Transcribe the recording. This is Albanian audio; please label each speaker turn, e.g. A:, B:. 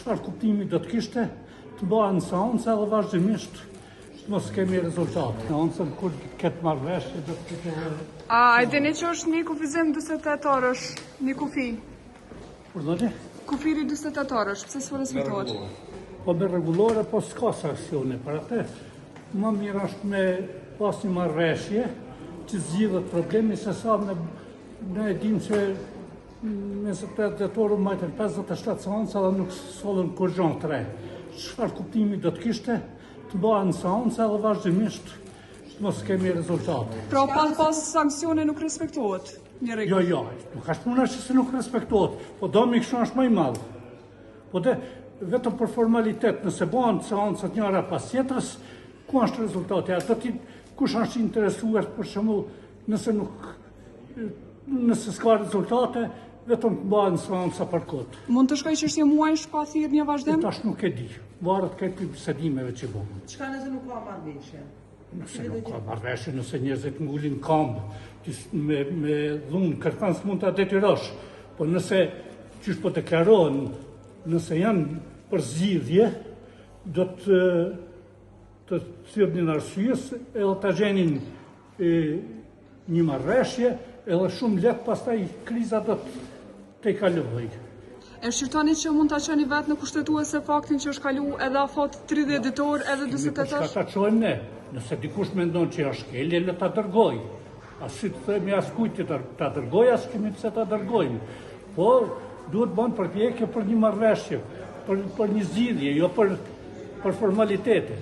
A: çfarë kuptimi do të kishte të bëhen seanca dhe vazhdimisht të mos kemi rezultate. Seancën kur këtë marrëveshje do të ketë.
B: A e dini që është një kufizim 48 orësh, një kufi?
A: Kur do të?
B: Kufiri 48 orësh, pse s'u respektohet?
A: Po me rregullore, po s'ka sanksione për atë. Më mirë është me pas një marrëveshje që zgjidhet problemi se sa ne e dim që me 28 orë majtën 57 seanca dhe nuk sollën kur gjon 3. Çfarë kuptimi do të kishte të bëhen seanca dhe vazhdimisht të mos kemi rezultate.
B: Pra pas sanksione nuk respektohet një rregull.
A: Jo, nuk është puna që se nuk respektohet, po domi kështu është më i madh. Po vetëm për formalitet, nëse bëhen seancat njëra pas tjetrës, ku është rezultati? Kush është interesuar për shembull, nëse s'ka rezultate, vetëm të bëhen seanca për kot.
B: Mund të shkoj çështje muajsh pa thirrë një vazhdim?
A: Tash nuk e di. Varet këtë bisedimeve që bëhen.
C: Çka nëse nuk ka marrëveshje?
A: Nëse nuk ka marrëveshje, nëse njerëzit ngulin kamb, me dhunë kërkan s'mund ta detyrosh, po nëse qysh po deklarohen, nëse janë për zgjidhje, do të sjellin arsyes edhe ta gjenin një marrëveshje, edhe shumë lehtë pastaj kriza do të kalojë.
B: E shqyrtoni që mund ta çoni vetë në kushtetuese faktin që është kalu edhe afat 30 ditor edhe 48 orë?
A: Çka ta çojmë ne? Nëse dikush mendon që është skelje, le ta dërgoj. Si të themi askujt ta dërgoj, as kemi pse ta dërgojmë. Po duhet bën përpjekje për një marrëveshje, për një zgjidhje, jo për formalitete.